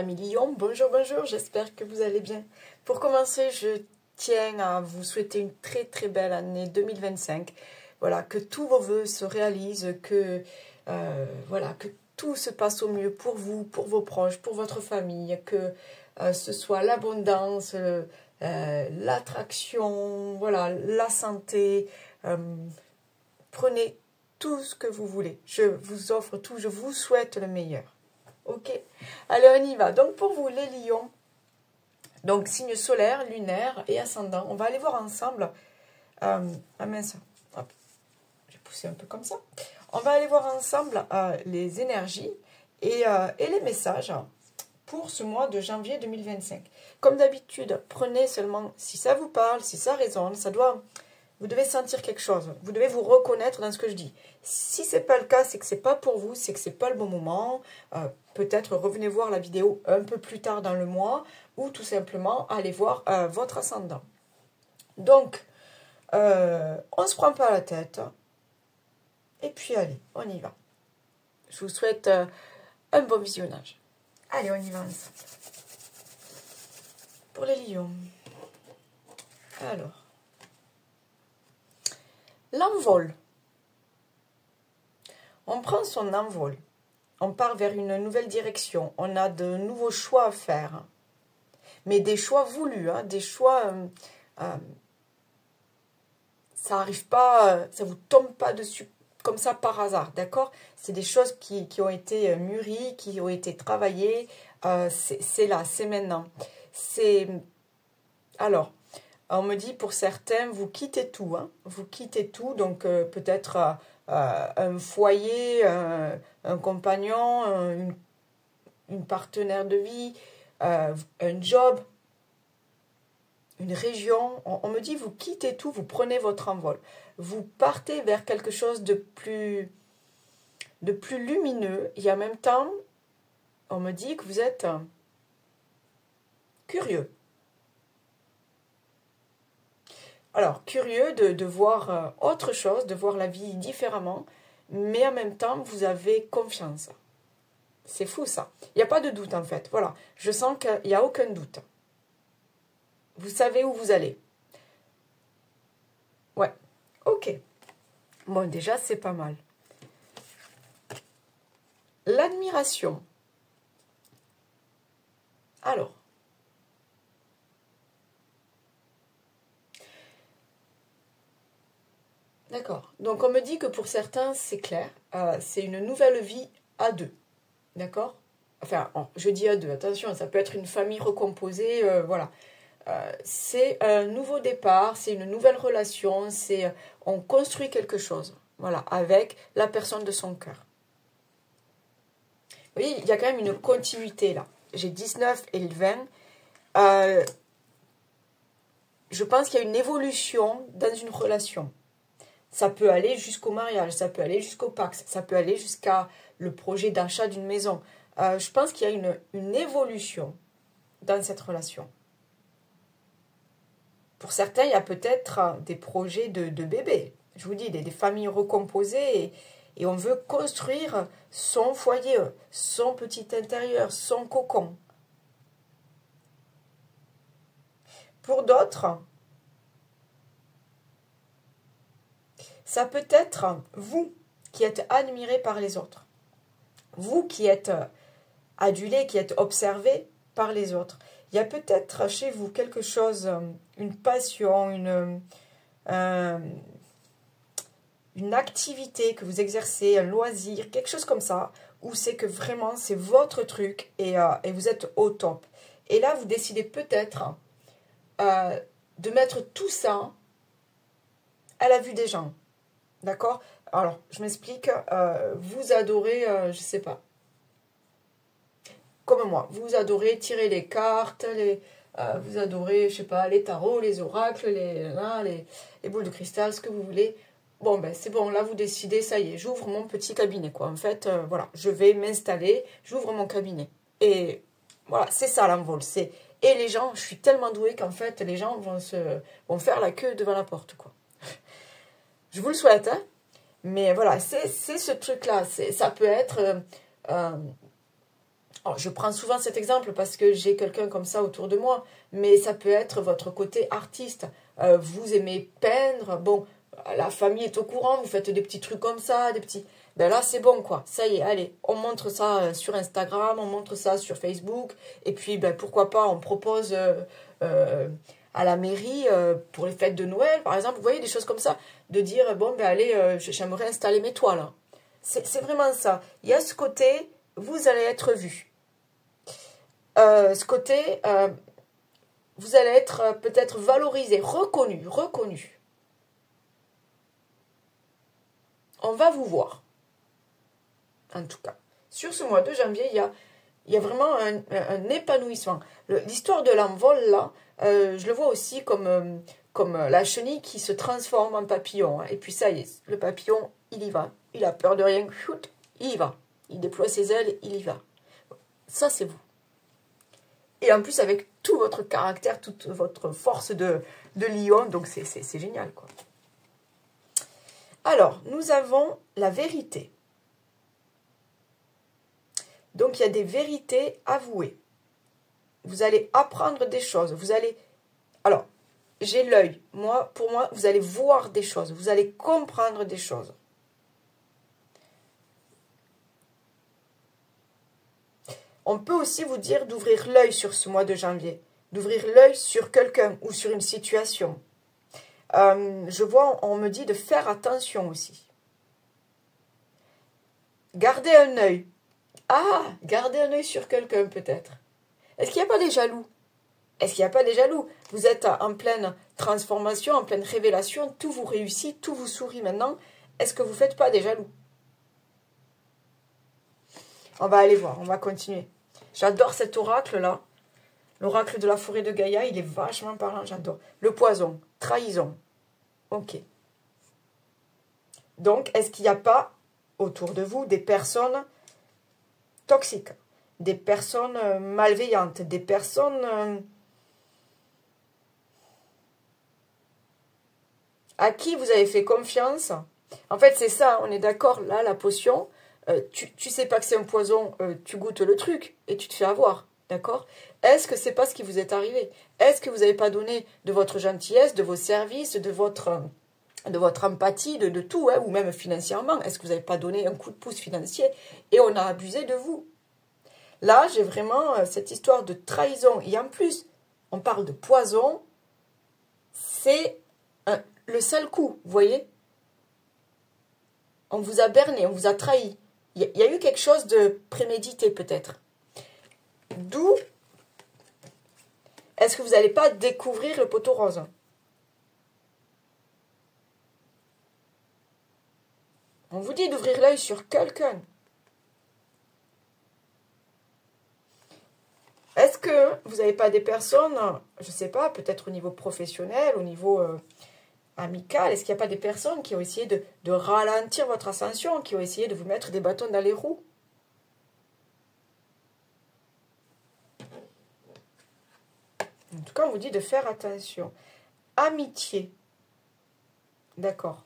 Amis Lion, bonjour, bonjour, j'espère que vous allez bien. Pour commencer, je tiens à vous souhaiter une très très belle année 2025. Voilà, que tous vos vœux se réalisent, voilà, que tout se passe au mieux pour vous, pour vos proches, pour votre famille, que ce soit l'abondance, l'attraction, voilà, la santé. Prenez tout ce que vous voulez. Je vous offre tout, je vous souhaite le meilleur. Ok, allez on y va. Donc pour vous les lions, donc signe solaire, lunaire et ascendant, on va aller voir ensemble, ah mince, hop, j'ai poussé un peu comme ça, on va aller voir ensemble les énergies et les messages pour ce mois de janvier 2025. Comme d'habitude, prenez seulement si ça vous parle, si ça résonne, vous devez sentir quelque chose, vous devez vous reconnaître dans ce que je dis. Si ce n'est pas le cas, c'est que ce n'est pas pour vous, c'est que ce n'est pas le bon moment. Peut-être revenez voir la vidéo un peu plus tard dans le mois ou tout simplement allez voir votre ascendant. Donc, on ne se prend pas la tête. Et puis allez, on y va. Je vous souhaite un bon visionnage. Allez, on y va ensemble. Pour les lions. Alors. L'envol. On prend son envol. On part vers une nouvelle direction. On a de nouveaux choix à faire. Mais des choix voulus. Hein, des choix... ça n'arrive pas... ça ne vous tombe pas dessus comme ça par hasard. D'accord? C'est des choses qui ont été mûries, qui ont été travaillées. C'est là, c'est maintenant. C'est... Alors... On me dit pour certains, vous quittez tout. Hein, vous quittez tout, donc peut-être un foyer, un compagnon, une partenaire de vie, un job, une région. On me dit, vous quittez tout, vous prenez votre envol. Vous partez vers quelque chose de plus lumineux. Et en même temps, on me dit que vous êtes curieux. Alors, curieux de voir autre chose, de voir la vie différemment, mais en même temps, vous avez confiance. C'est fou, ça. Il n'y a pas de doute, en fait. Voilà, je sens qu'il n'y a aucun doute. Vous savez où vous allez. Ouais, ok. Bon, déjà, c'est pas mal. L'admiration. Alors. D'accord. Donc, on me dit que pour certains, c'est clair. C'est une nouvelle vie à deux. D'accord? Enfin, je dis à deux. Attention, ça peut être une famille recomposée. Voilà. C'est un nouveau départ. C'est une nouvelle relation. On construit quelque chose. Voilà. Avec la personne de son cœur. Vous voyez, il y a quand même une continuité là. J'ai 19 et le 20. Je pense qu'il y a une évolution dans une relation. Ça peut aller jusqu'au mariage, ça peut aller jusqu'au Pacs, ça peut aller jusqu'à le projet d'achat d'une maison. Je pense qu'il y a une évolution dans cette relation. Pour certains, il y a peut-être des projets de bébés. Je vous dis, des familles recomposées et on veut construire son foyer, son petit intérieur, son cocon. Pour d'autres... ça peut être vous qui êtes admiré par les autres. Vous qui êtes adulé, qui êtes observé par les autres. Il y a peut-être chez vous quelque chose, une passion, une activité que vous exercez, un loisir, quelque chose comme ça, où c'est que vraiment c'est votre truc et vous êtes au top. Et là, vous décidez peut-être de mettre tout ça à la vue des gens. D'accord? Alors, je m'explique. Vous adorez, je sais pas. Comme moi, vous adorez tirer les cartes, vous adorez, je sais pas, les tarots, les oracles, les boules de cristal, ce que vous voulez. Bon, ben c'est bon, là vous décidez, ça y est, j'ouvre mon petit cabinet, quoi. En fait, voilà, je vais m'installer, j'ouvre mon cabinet. Et voilà, c'est ça l'envol. Et les gens, je suis tellement douée qu'en fait, les gens vont faire la queue devant la porte, quoi. Je vous le souhaite, hein. Mais voilà, c'est ce truc-là. Ça peut être Alors, je prends souvent cet exemple parce que j'ai quelqu'un comme ça autour de moi, mais ça peut être votre côté artiste. Vous aimez peindre, bon, la famille est au courant, vous faites des petits trucs comme ça, des petits... Ben là, c'est bon, quoi. Ça y est, allez, on montre ça sur Instagram, on montre ça sur Facebook, et puis, ben, pourquoi pas, on propose à la mairie, pour les fêtes de Noël, par exemple, vous voyez, des choses comme ça, de dire, bon, ben, allez, j'aimerais installer mes toiles. Hein. C'est vraiment ça. Il y a ce côté, vous allez être vu. Ce côté, vous allez être peut-être valorisé, reconnu. On va vous voir, en tout cas. Sur ce mois de janvier, il y a vraiment un épanouissement. L'histoire de l'envol, là, je le vois aussi comme la chenille qui se transforme en papillon. Hein. Et puis ça y est, le papillon, il y va. Il a peur de rien, chut, il y va. Il déploie ses ailes, il y va. Ça, c'est vous. Et en plus, avec tout votre caractère, toute votre force de lion, donc c'est génial, quoi. Alors, nous avons la vérité. Donc, il y a des vérités avouées. Vous allez apprendre des choses. Vous allez... Alors, j'ai l'œil. Pour moi, vous allez voir des choses. Vous allez comprendre des choses. On peut aussi vous dire d'ouvrir l'œil sur ce mois de janvier. D'ouvrir l'œil sur quelqu'un ou sur une situation. Je vois, on me dit de faire attention aussi. Gardez un œil. Ah, gardez un œil sur quelqu'un peut-être. Est-ce qu'il n'y a pas des jaloux? Est-ce qu'il n'y a pas des jaloux? Vous êtes en pleine transformation, en pleine révélation, tout vous réussit, tout vous sourit maintenant. Est-ce que vous ne faites pas des jaloux? On va aller voir, on va continuer. J'adore cet oracle-là. L'oracle de la forêt de Gaïa, il est vachement parlant, j'adore. Le poison, trahison. Ok. Donc, est-ce qu'il n'y a pas autour de vous des personnes toxiques, des personnes malveillantes, des personnes à qui vous avez fait confiance? En fait, c'est ça, on est d'accord, là, la potion, tu sais pas que c'est un poison, tu goûtes le truc et tu te fais avoir, d'accord? Est-ce que c'est pas ce qui vous est arrivé? Est-ce que vous n'avez pas donné de votre gentillesse, de vos services, de votre empathie, de tout, hein, ou même financièrement? Est-ce que vous n'avez pas donné un coup de pouce financier et on a abusé de vous? Là, j'ai vraiment cette histoire de trahison. Et en plus, on parle de poison, c'est le sale coup, vous voyez? On vous a berné, on vous a trahi. Il y a eu quelque chose de prémédité peut-être. D'où est-ce que vous n'allez pas découvrir le poteau rose? On vous dit d'ouvrir l'œil sur quelqu'un. Est-ce que vous n'avez pas des personnes, je ne sais pas, peut-être au niveau professionnel, au niveau amical, est-ce qu'il n'y a pas des personnes qui ont essayé de ralentir votre ascension, qui ont essayé de vous mettre des bâtons dans les roues? En tout cas, on vous dit de faire attention. Amitié. D'accord.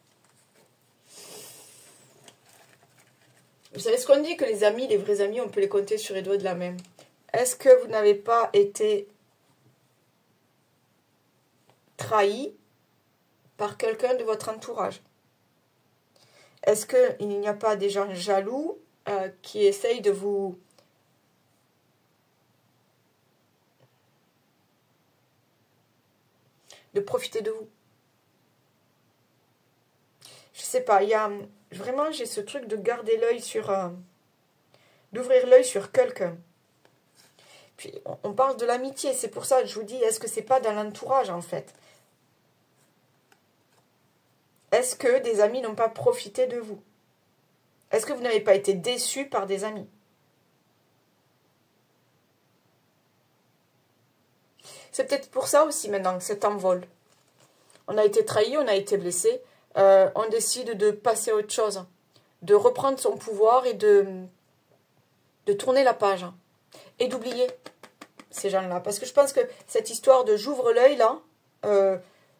Vous savez ce qu'on dit, que les amis, les vrais amis, on peut les compter sur les doigts de la main. Est-ce que vous n'avez pas été trahi par quelqu'un de votre entourage? Est-ce qu'il n'y a pas des gens jaloux qui essayent de vous... de profiter de vous? Je sais pas, il y a... Vraiment, j'ai ce truc de garder l'œil sur... d'ouvrir l'œil sur quelqu'un. Puis, on parle de l'amitié, c'est pour ça que je vous dis, est-ce que c'est pas dans l'entourage, en fait? Est-ce que des amis n'ont pas profité de vous? Est-ce que vous n'avez pas été déçu par des amis? C'est peut-être pour ça aussi maintenant, cet envol. On a été trahi, on a été blessé. On décide de passer à autre chose. De reprendre son pouvoir et de tourner la page. Et d'oublier ces gens-là. Parce que je pense que cette histoire de j'ouvre l'œil, là,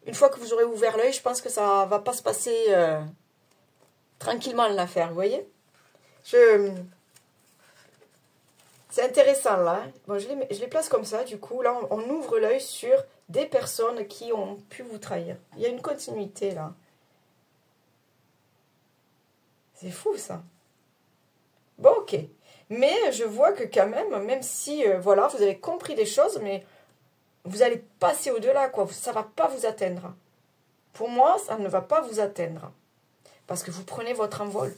une fois que vous aurez ouvert l'œil, je pense que ça va pas se passer tranquillement l'affaire, vous voyez? C'est intéressant là. Hein. Bon, je les place comme ça, du coup. Là, on ouvre l'œil sur des personnes qui ont pu vous trahir. Il y a une continuité là. C'est fou ça. Bon, ok. Mais je vois que quand même si, voilà, vous avez compris des choses, mais vous allez passer au-delà, quoi. Ça ne va pas vous atteindre. Pour moi, ça ne va pas vous atteindre. Parce que vous prenez votre envol.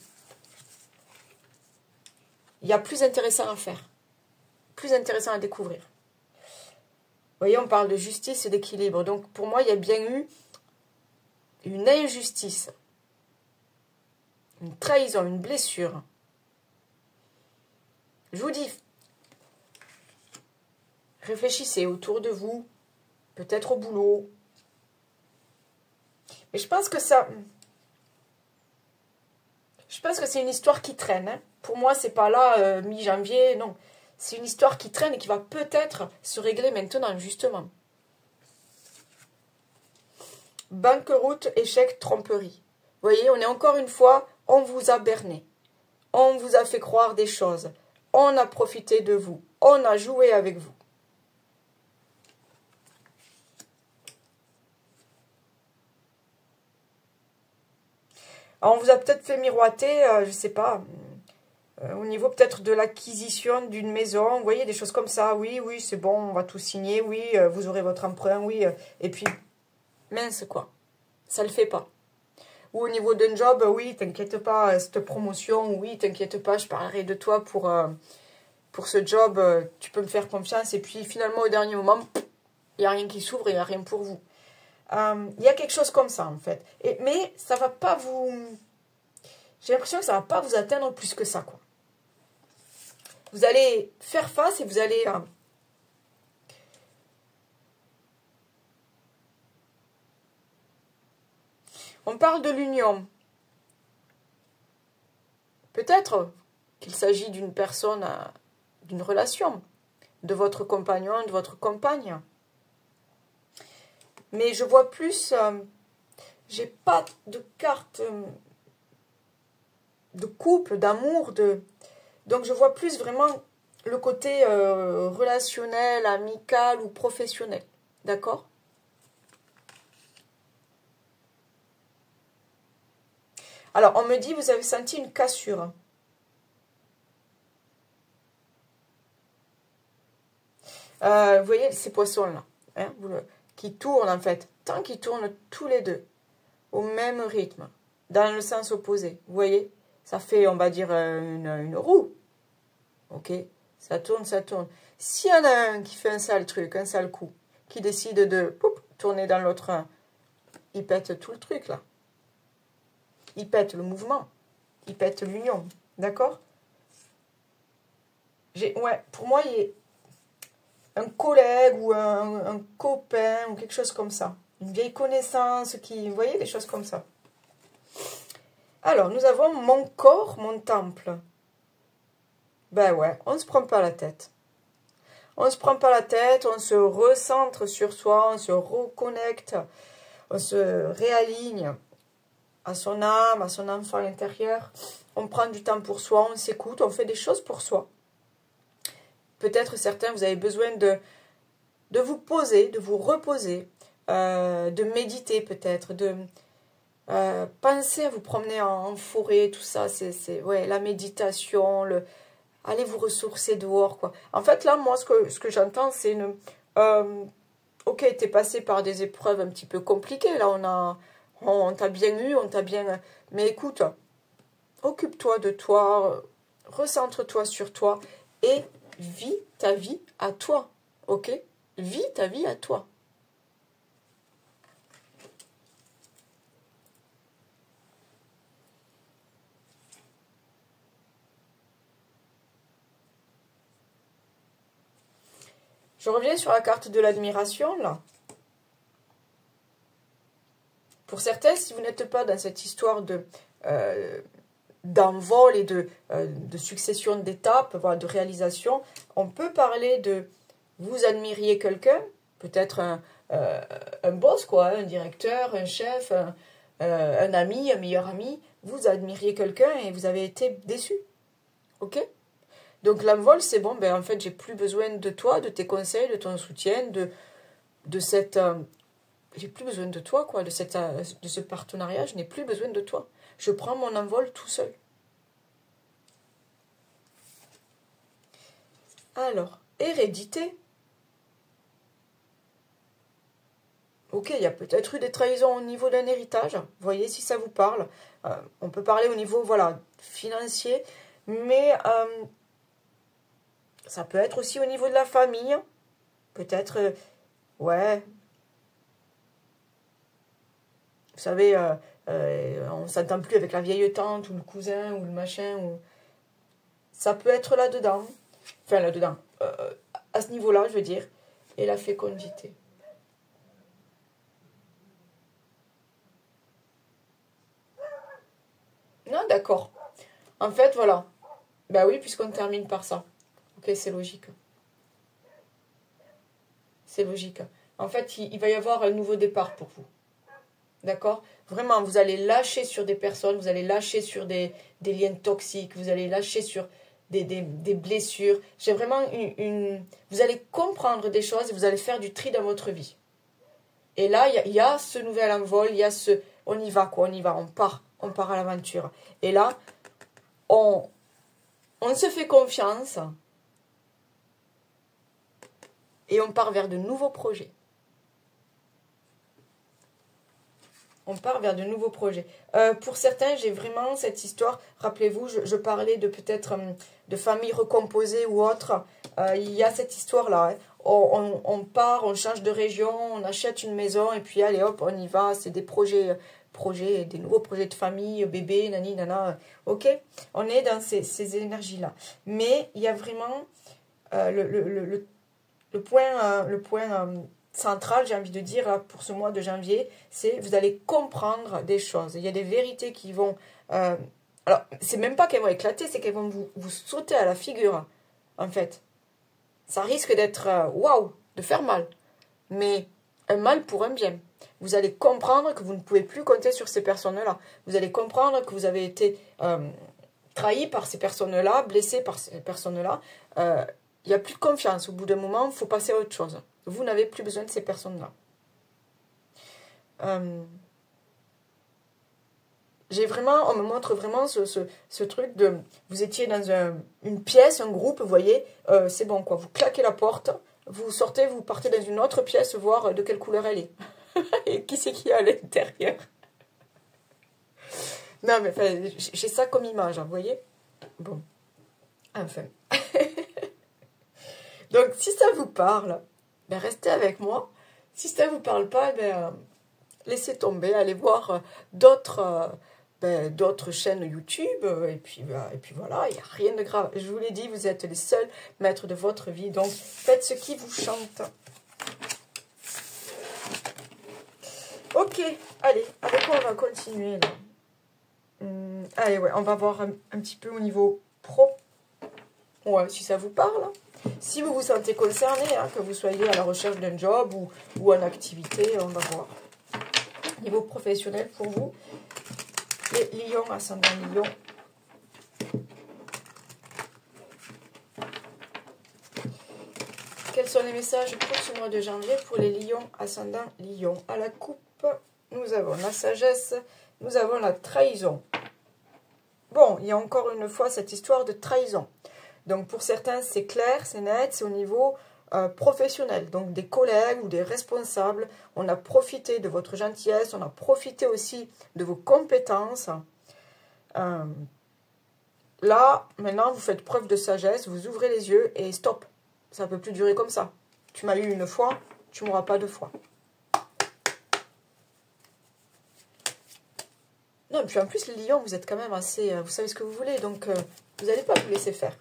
Il y a plus intéressant à faire. Plus intéressant à découvrir. Vous voyez, on parle de justice et d'équilibre. Donc, pour moi, il y a bien eu une injustice. Une trahison, une blessure. Je vous dis, réfléchissez autour de vous, peut-être au boulot. Mais je pense que ça... Je pense que c'est une histoire qui traîne. Hein. Pour moi, c'est pas là, mi-janvier, non. C'est une histoire qui traîne et qui va peut-être se régler maintenant, justement. Banqueroute, échec, tromperie. Vous voyez, on est encore une fois, on vous a berné. On vous a fait croire des choses. On a profité de vous. On a joué avec vous. Alors, on vous a peut-être fait miroiter, je ne sais pas, au niveau peut-être de l'acquisition d'une maison. Vous voyez, des choses comme ça. Oui, oui, c'est bon, on va tout signer. Oui, vous aurez votre emprunt. Oui, et puis, mince quoi. Ça ne le fait pas. Ou au niveau d'un job, oui, t'inquiète pas, cette promotion, oui, t'inquiète pas, je parlerai de toi pour ce job, tu peux me faire confiance. Et puis finalement, au dernier moment, il n'y a rien qui s'ouvre, il n'y a rien pour vous. Il y a quelque chose comme ça, en fait. Mais ça va pas vous... J'ai l'impression que ça va pas vous atteindre plus que ça, quoi. Vous allez faire face et vous allez... On parle de l'union. Peut-être qu'il s'agit d'une personne, d'une relation, de votre compagnon, de votre compagne. Mais je vois plus, j'ai pas de carte de couple, d'amour, donc je vois plus vraiment le côté relationnel, amical ou professionnel. D'accord ? Alors, on me dit, vous avez senti une cassure. Vous voyez ces poissons-là, hein, qui tournent en fait, tant qu'ils tournent tous les deux, au même rythme, dans le sens opposé. Vous voyez, ça fait, on va dire, une roue. Ok, ça tourne, ça tourne. S'il y en a un qui fait un sale truc, un sale coup, qui décide de tourner dans l'autre, il pète tout le truc là. Il pète le mouvement, il pète l'union, d'accord? Ouais, pour moi, il y a un collègue ou un copain ou quelque chose comme ça. Une vieille connaissance qui, vous voyez, des choses comme ça. Alors, nous avons mon corps, mon temple. Ben ouais, on ne se prend pas la tête. On ne se prend pas la tête, on se recentre sur soi, on se reconnecte, on se réaligne à son âme, à son enfant intérieur. On prend du temps pour soi, on s'écoute, on fait des choses pour soi. Peut-être certains, vous avez besoin de vous poser, de vous reposer, de méditer peut-être, de penser à vous promener en forêt, tout ça, c'est ouais, la méditation, allez vous ressourcer dehors, quoi. En fait, là, moi, ce que j'entends, c'est ok, t'es passé par des épreuves un petit peu compliquées, là, on t'a bien eu, on t'a bien... Mais écoute, occupe-toi de toi, recentre-toi sur toi et vis ta vie à toi, ok? Vis ta vie à toi. Je reviens sur la carte de l'admiration, là. Pour certains, si vous n'êtes pas dans cette histoire d'envol et de succession d'étapes, voilà, de réalisation, on peut parler de vous admiriez quelqu'un, peut-être un boss, quoi, un directeur, un chef, un ami, un meilleur ami, vous admiriez quelqu'un et vous avez été déçu. Ok ? Donc l'envol, c'est bon, ben en fait, j'ai plus besoin de toi, de tes conseils, de ton soutien, de cette... j'ai plus besoin de toi, quoi, de ce partenariat, je n'ai plus besoin de toi. Je prends mon envol tout seul. Alors, hérédité. Ok, il y a peut-être eu des trahisons au niveau d'un héritage. Voyez si ça vous parle. On peut parler au niveau, voilà, financier, mais ça peut être aussi au niveau de la famille. Peut-être, ouais. Vous savez, on ne s'entend plus avec la vieille tante ou le cousin ou le machin. Ça peut être là-dedans. Enfin, là-dedans. À ce niveau-là, je veux dire. Et la fécondité. Non, d'accord. En fait, voilà. Ben oui, puisqu'on termine par ça. Ok, c'est logique. C'est logique. En fait, il va y avoir un nouveau départ pour vous. D'accord? Vraiment, vous allez lâcher sur des personnes, vous allez lâcher sur des liens toxiques, vous allez lâcher sur des blessures. J'ai vraiment vous allez comprendre des choses et vous allez faire du tri dans votre vie. Et là, il y a ce nouvel envol, il y a ce... On y va, quoi, on y va, on part à l'aventure. Et là, on se fait confiance et on part vers de nouveaux projets. On part vers de nouveaux projets. Pour certains, j'ai vraiment cette histoire. Rappelez-vous, je parlais de peut-être de famille recomposée ou autre. Il y a cette histoire-là. Hein. On part, on change de région, on achète une maison et puis allez hop, on y va. C'est des projets, des nouveaux projets de famille, bébé, nani, nana. Ok? On est dans ces énergies-là. Mais il y a vraiment le point central, j'ai envie de dire, pour ce mois de janvier, c'est vous allez comprendre des choses. Il y a des vérités qui vont... alors, c'est même pas qu'elles vont éclater, c'est qu'elles vont vous sauter à la figure, en fait. Ça risque d'être, waouh, de faire mal. Mais un mal pour un bien. Vous allez comprendre que vous ne pouvez plus compter sur ces personnes-là. Vous allez comprendre que vous avez été trahi par ces personnes-là, blessé par ces personnes-là. Il n'y a plus de confiance. Au bout d'un moment, il faut passer à autre chose. Vous n'avez plus besoin de ces personnes-là. On me montre vraiment ce truc de... Vous étiez dans une pièce, un groupe, vous voyez, c'est bon, quoi. Vous claquez la porte, vous sortez, vous partez dans une autre pièce, voir de quelle couleur elle est. Et qui c'est qui est à l'intérieur. Non, mais enfin, j'ai ça comme image, hein, vous voyez. Bon, enfin. Donc, si ça vous parle, ben, restez avec moi. Si ça ne vous parle pas, ben, laissez tomber, allez voir d'autres chaînes YouTube. Et puis voilà, il n'y a rien de grave. Je vous l'ai dit, vous êtes les seuls maîtres de votre vie. Donc, faites ce qui vous chante. Ok, allez, avec quoi on va continuer là. Allez, ouais, on va voir un petit peu au niveau pro. Ouais, si ça vous parle. Si vous vous sentez concerné, hein, que vous soyez à la recherche d'un job ou en activité, on va voir. Niveau professionnel pour vous, les lions, ascendant lion. Quels sont les messages pour ce mois de janvier pour les lions, ascendant lion? À la coupe, nous avons la sagesse, nous avons la trahison. Bon, il y a encore une fois cette histoire de trahison. Donc pour certains, c'est clair, c'est net, c'est au niveau professionnel. Donc des collègues ou des responsables, on a profité de votre gentillesse, on a profité aussi de vos compétences. Là, maintenant, vous faites preuve de sagesse, vous ouvrez les yeux et stop. Ça ne peut plus durer comme ça. Tu m'as eu une fois, tu ne m'auras pas deux fois. Non, et puis en plus, les lions, vous êtes quand même assez... vous savez ce que vous voulez, donc vous n'allez pas vous laisser faire.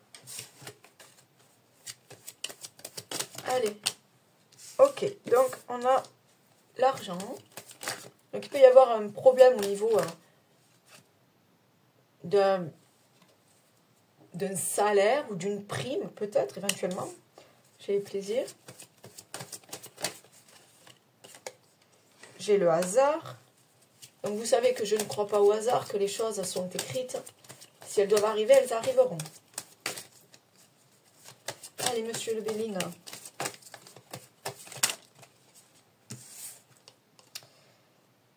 Allez. Ok, donc on a l'argent. Donc il peut y avoir un problème au niveau d'un salaire ou d'une prime, peut-être, éventuellement. J'ai plaisir. J'ai le hasard. Donc vous savez que je ne crois pas au hasard, que les choses sont écrites. Si elles doivent arriver, elles arriveront. Allez, monsieur le Béline.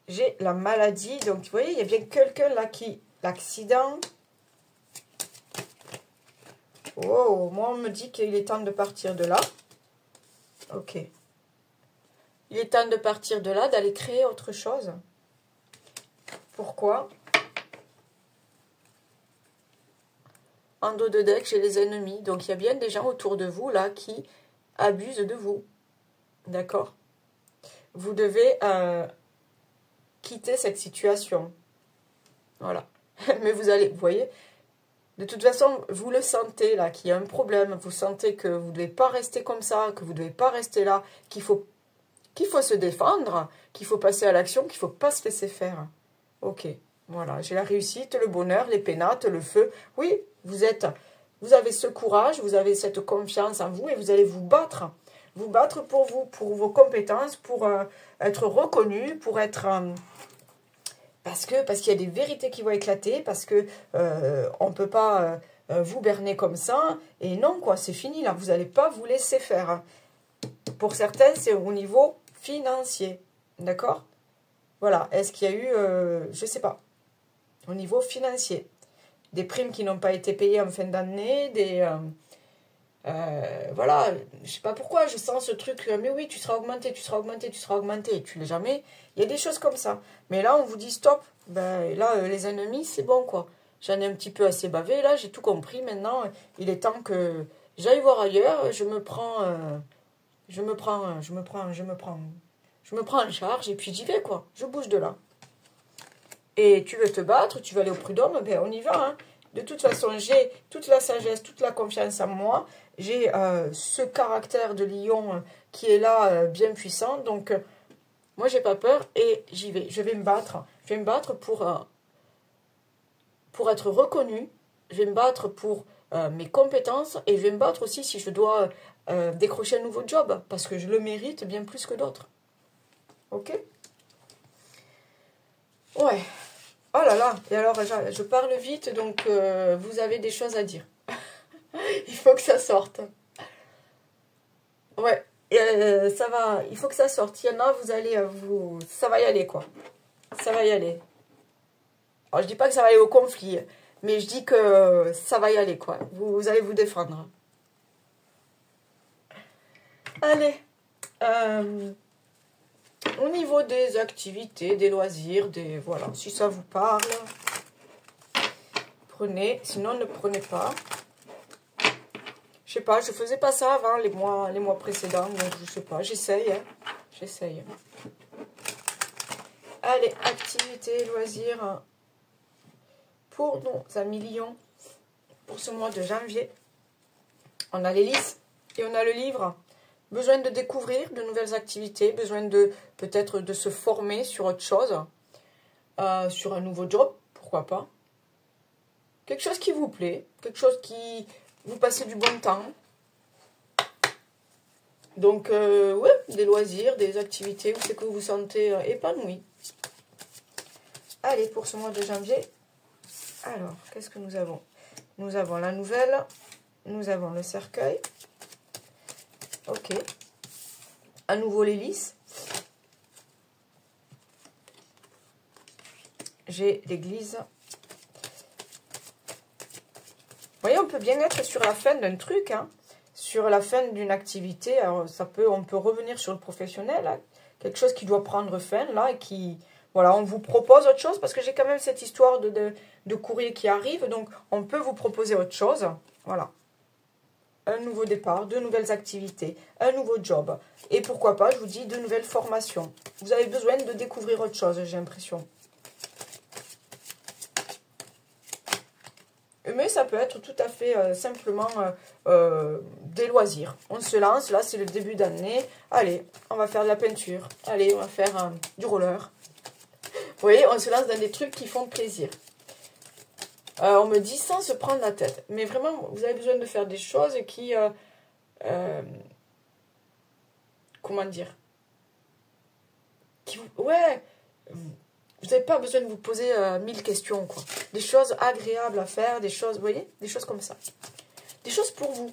J'ai la maladie. Donc, vous voyez, il y a bien quelqu'un là qui... L'accident. Oh, moi, on me dit qu'il est temps de partir de là. Ok. Il est temps de partir de là, d'aller créer autre chose. Pourquoi? En dos de deck, j'ai les ennemis. Donc, il y a bien des gens autour de vous, là, qui abusent de vous. D'accord? Vous devez quitter cette situation. Voilà. Mais vous allez, vous voyez, de toute façon, vous le sentez, là, qu'il y a un problème. Vous sentez que vous ne devez pas rester comme ça, que vous ne devez pas rester là, qu'il faut se défendre, qu'il faut passer à l'action, qu'il ne faut pas se laisser faire. Ok, voilà, j'ai la réussite, le bonheur, les pénates, le feu. Oui, vous avez ce courage, vous avez cette confiance en vous et vous allez vous battre. Vous battre pour vous, pour vos compétences, pour être reconnu, pour être... parce qu'il y a des vérités qui vont éclater, parce que on ne peut pas vous berner comme ça. Et non, quoi, c'est fini, là, vous n'allez pas vous laisser faire. Pour certains, c'est au niveau financier, d'accord? Voilà, est-ce qu'il y a eu, je ne sais pas, au niveau financier, des primes qui n'ont pas été payées en fin d'année, voilà, je ne sais pas pourquoi, je sens ce truc, mais oui, tu seras augmenté, tu seras augmenté, tu seras augmenté, et tu l'es jamais. Il y a des choses comme ça. Mais là, on vous dit stop, ben là, les ennemis, c'est bon, quoi. J'en ai un petit peu assez bavé, là, j'ai tout compris, maintenant, il est temps que j'aille voir ailleurs, je me prends en charge et puis j'y vais, quoi. Je bouge de là. Et tu veux te battre, tu veux aller au prud'homme, ben on y va. Hein. De toute façon, j'ai toute la sagesse, toute la confiance en moi. J'ai ce caractère de lion qui est là, bien puissant. Donc, moi, j'ai pas peur et j'y vais. Je vais me battre. Je vais me battre pour être reconnue. Je vais me battre pour mes compétences. Et je vais me battre aussi si je dois décrocher un nouveau job. Parce que je le mérite bien plus que d'autres. Ok? Ouais. Oh là là. Et alors, je parle vite, donc vous avez des choses à dire. Il faut que ça sorte. Ouais. Ça va. Il faut que ça sorte. Il y en a, vous allez... ça va y aller, quoi. Ça va y aller. Alors, je dis pas que ça va aller au conflit, mais je dis que ça va y aller, quoi. Vous allez vous défendre. Allez. Au niveau des activités, des loisirs, voilà, si ça vous parle, prenez. Sinon, ne prenez pas. Je sais pas, je faisais pas ça avant les mois précédents, donc je sais pas, j'essaye. Hein. J'essaye. Allez, activités, loisirs pour nos amis lions pour ce mois de janvier. On a l'hélice et on a le livre. Besoin de découvrir de nouvelles activités, besoin de peut-être de se former sur autre chose, sur un nouveau job, pourquoi pas. Quelque chose qui vous plaît, quelque chose qui vous passez du bon temps. Donc, ouais, des loisirs, des activités où c'est que vous vous sentez épanoui. Allez, pour ce mois de janvier, alors, qu'est-ce que nous avons? Nous avons la nouvelle, nous avons le cercueil. Ok. À nouveau l'hélice. J'ai l'église. Vous voyez, on peut bien être sur la fin d'un truc, hein, sur la fin d'une activité. Alors, on peut revenir sur le professionnel, hein, quelque chose qui doit prendre fin, là, et qui... Voilà, on vous propose autre chose, parce que j'ai quand même cette histoire de courrier qui arrive, donc on peut vous proposer autre chose. Voilà. Un nouveau départ, de nouvelles activités, un nouveau job. Et pourquoi pas, je vous dis, de nouvelles formations. Vous avez besoin de découvrir autre chose, j'ai l'impression. Mais ça peut être tout à fait simplement des loisirs. On se lance, là c'est le début d'année. Allez, on va faire de la peinture. Allez, on va faire du roller. Vous voyez, on se lance dans des trucs qui font plaisir. On me dit sans se prendre la tête. Mais vraiment, vous avez besoin de faire des choses qui... comment dire, ouais, vous n'avez pas besoin de vous poser 1000 questions, quoi. Des choses agréables à faire, des choses, vous voyez, des choses comme ça. Des choses pour vous.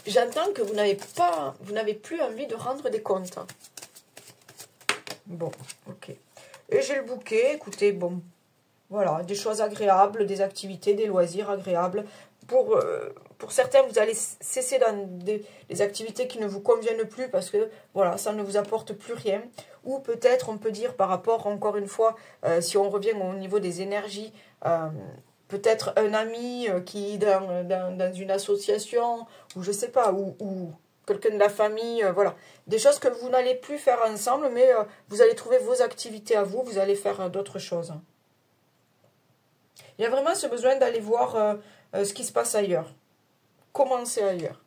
j'entends que vous n'avez plus envie de rendre des comptes. Bon, ok. Et j'ai le bouquet, écoutez, bon, voilà, des choses agréables, des activités, des loisirs agréables. Pour certains, vous allez cesser dans des activités qui ne vous conviennent plus parce que, voilà, ça ne vous apporte plus rien. Ou peut-être, on peut dire, par rapport, encore une fois, si on revient au niveau des énergies, peut-être un ami qui est dans une association, ou je sais pas, ou quelqu'un de la famille, voilà. Des choses que vous n'allez plus faire ensemble, mais vous allez trouver vos activités à vous, vous allez faire d'autres choses. Il y a vraiment ce besoin d'aller voir ce qui se passe ailleurs. Commencer ailleurs.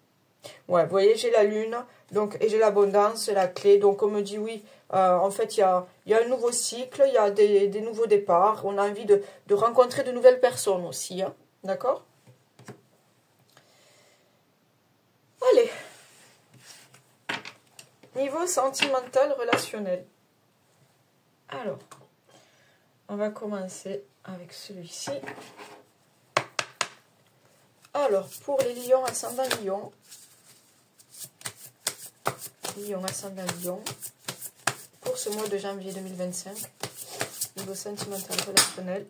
Ouais, vous voyez, j'ai la lune, donc, et j'ai l'abondance, la clé. Donc, on me dit oui, en fait, il y a un nouveau cycle, il y a des nouveaux départs. On a envie de rencontrer de nouvelles personnes aussi. Hein, d'accord? Allez. Niveau sentimental, relationnel. Alors, on va commencer avec celui-ci. Alors, pour les lions, ascendant lion. Lion, ascendant lion. Pour ce mois de janvier 2025. Niveau sentimental, relationnel.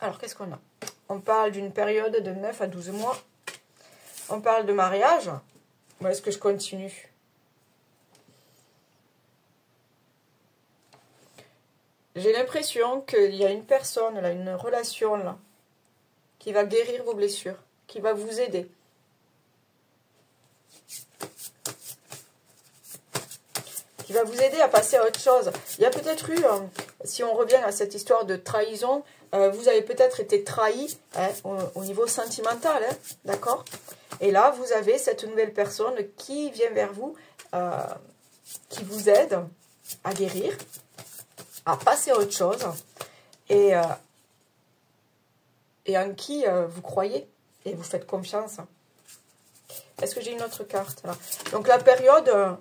Alors, qu'est-ce qu'on a? On parle d'une période de 9 à 12 mois. On parle de mariage. Ou est-ce que je continue? J'ai l'impression qu'il y a une personne, là, une relation, là, qui va guérir vos blessures, qui va vous aider. Qui va vous aider à passer à autre chose. Il y a peut-être eu, si on revient à cette histoire de trahison, vous avez peut-être été trahi hein, au niveau sentimental, hein, d'accord? Et là, vous avez cette nouvelle personne qui vient vers vous, qui vous aide à guérir, à passer à autre chose, et en qui vous croyez, et vous faites confiance. Est-ce que j'ai une autre carte là? Donc la période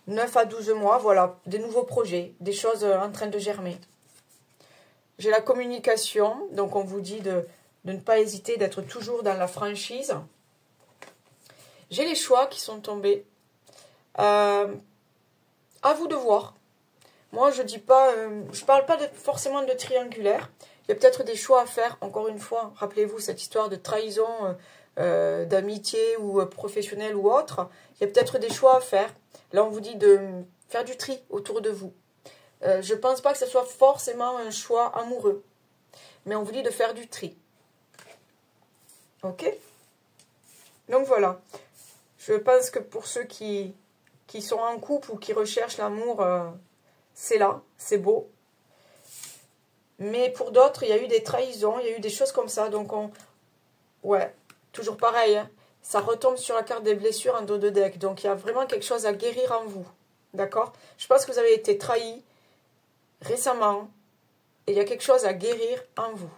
9 à 12 mois, voilà, des nouveaux projets, des choses en train de germer. J'ai la communication, donc on vous dit de ne pas hésiter, d'être toujours dans la franchise. J'ai les choix qui sont tombés. À vous de voir. Moi, je dis pas, je parle pas forcément de triangulaire. Il y a peut-être des choix à faire. Encore une fois, rappelez-vous cette histoire de trahison, d'amitié ou professionnelle ou autre. Il y a peut-être des choix à faire. Là, on vous dit de faire du tri autour de vous. Je ne pense pas que ce soit forcément un choix amoureux. Mais on vous dit de faire du tri. Ok? Donc voilà. Je pense que pour ceux qui sont en couple ou qui recherchent l'amour, c'est là, c'est beau. Mais pour d'autres, il y a eu des trahisons, il y a eu des choses comme ça. Donc, ouais, toujours pareil. Hein, ça retombe sur la carte des blessures en dos de deck. Donc, il y a vraiment quelque chose à guérir en vous. D'accord? Je pense que vous avez été trahi récemment. Et il y a quelque chose à guérir en vous.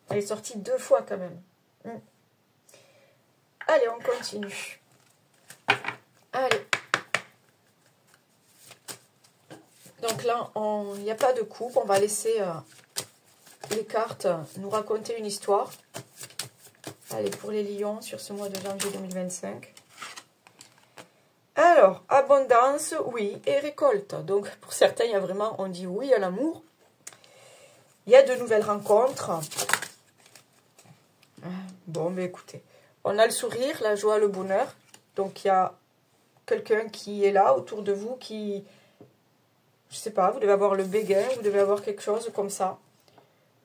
Elle est sortie 2 fois quand même. Allez, on continue. Allez. Donc là, il n'y a pas de coupe. On va laisser les cartes nous raconter une histoire. Allez, pour les lions, sur ce mois de janvier 2025. Alors, abondance, oui, et récolte. Donc, pour certains, il y a vraiment, on dit oui à l'amour. Il y a de nouvelles rencontres. Bon, ben écoutez, on a le sourire, la joie, le bonheur. Donc, il y a quelqu'un qui est là, autour de vous, qui... Je sais pas, vous devez avoir le béguin, vous devez avoir quelque chose comme ça.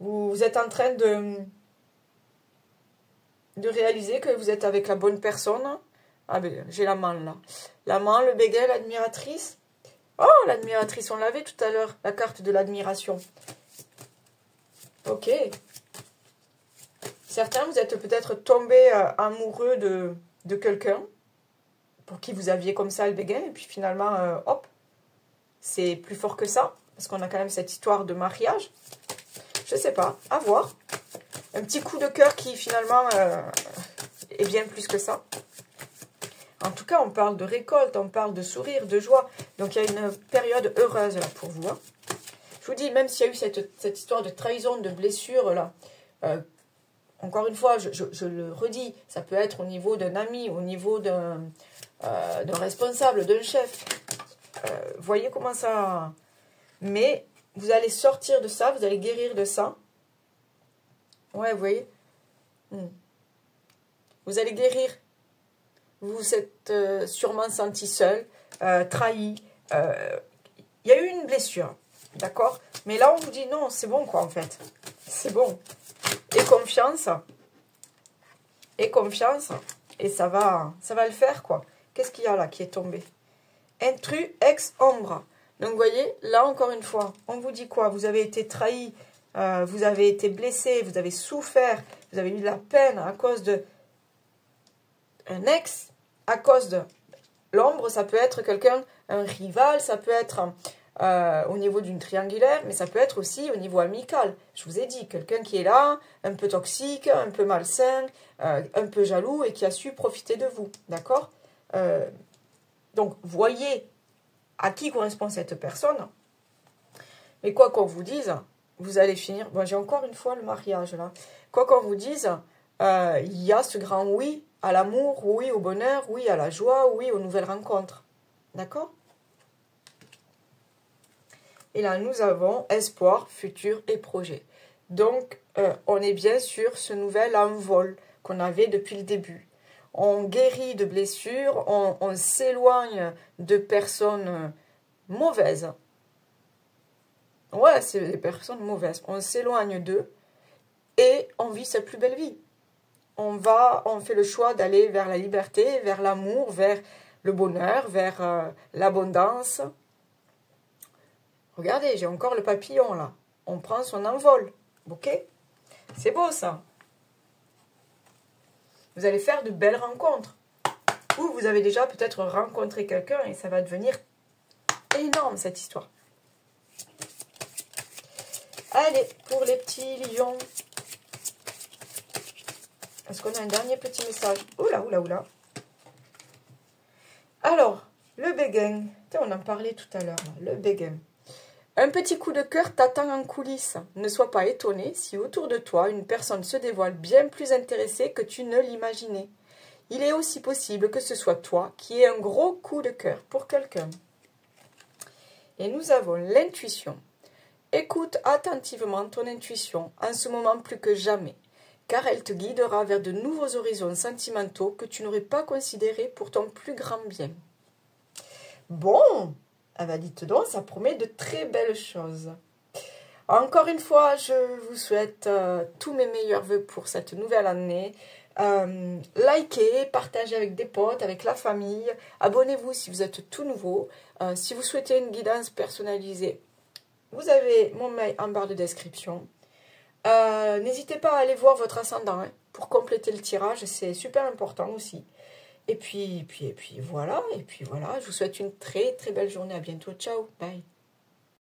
Vous êtes en train de réaliser que vous êtes avec la bonne personne. Ah ben, j'ai l'amant là. L'amant, le béguin, l'admiratrice. Oh, l'admiratrice, on l'avait tout à l'heure, la carte de l'admiration. Ok. Certains, vous êtes peut-être tombés amoureux de quelqu'un pour qui vous aviez comme ça le béguin. Et puis finalement, hop, c'est plus fort que ça. Parce qu'on a quand même cette histoire de mariage. Je sais pas, à voir. Un petit coup de cœur qui finalement est bien plus que ça. En tout cas, on parle de récolte, on parle de sourire, de joie. Donc, il y a une période heureuse là pour vous. Hein. Je Je vous dis, même s'il y a eu cette histoire de trahison, de blessure, là, encore une fois, je le redis, ça peut être au niveau d'un ami, au niveau d'un responsable, d'un chef. Voyez comment ça... Mais vous allez sortir de ça, vous allez guérir de ça. Ouais, vous voyez. Vous allez guérir. Vous vous êtes sûrement senti seul, trahi. Il y a eu une blessure, d'accord? Mais là, on vous dit non, c'est bon, quoi, en fait. C'est bon. Et confiance. Et confiance. Et ça va le faire, quoi. Qu'est-ce qu'il y a là qui est tombé? Intrus ex ombra. Donc, vous voyez, là, encore une fois, on vous dit quoi? Vous avez été trahi, vous avez été blessé, vous avez souffert, vous avez eu de la peine à cause de un ex, à cause de l'ombre. Ça peut être quelqu'un, un rival, ça peut être au niveau d'une triangulaire, mais ça peut être aussi au niveau amical. Je vous ai dit, quelqu'un qui est là, un peu toxique, un peu malsain, un peu jaloux et qui a su profiter de vous, d'accord? Donc, voyez à qui correspond cette personne. Mais quoi qu'on vous dise, vous allez finir... Bon, j'ai encore une fois le mariage, là. Quoi qu'on vous dise, il y a ce grand oui à l'amour, oui au bonheur, oui à la joie, oui aux nouvelles rencontres. D'accord? Et là, nous avons espoir, futur et projet. Donc, on est bien sur ce nouvel envol qu'on avait depuis le début. On guérit de blessures, on s'éloigne de personnes mauvaises. Ouais, c'est des personnes mauvaises. On s'éloigne d'eux et on vit sa plus belle vie. On fait le choix d'aller vers la liberté, vers l'amour, vers le bonheur, vers l'abondance. Regardez, j'ai encore le papillon là. On prend son envol. Ok? C'est beau ça. Vous allez faire de belles rencontres. Ou vous avez déjà peut-être rencontré quelqu'un et ça va devenir énorme cette histoire. Allez, pour les petits lions. Est-ce qu'on a un dernier petit message? Oula, oula, oula. Alors, le béguin. On en parlait tout à l'heure. Le béguin. Un petit coup de cœur t'attend en coulisses. Ne sois pas étonné si autour de toi, une personne se dévoile bien plus intéressée que tu ne l'imaginais. Il est aussi possible que ce soit toi qui aies un gros coup de cœur pour quelqu'un. Et nous avons l'intuition. Écoute attentivement ton intuition en ce moment plus que jamais, car elle te guidera vers de nouveaux horizons sentimentaux que tu n'aurais pas considérés pour ton plus grand bien. Bon, ah bah dites donc, ça promet de très belles choses. Encore une fois, je vous souhaite tous mes meilleurs vœux pour cette nouvelle année. Likez, partagez avec des potes, avec la famille. Abonnez-vous si vous êtes tout nouveau. Si vous souhaitez une guidance personnalisée, vous avez mon mail en barre de description. N'hésitez pas à aller voir votre ascendant pour compléter le tirage, c'est super important aussi. Et puis voilà, je vous souhaite une très très belle journée. À bientôt, ciao, bye.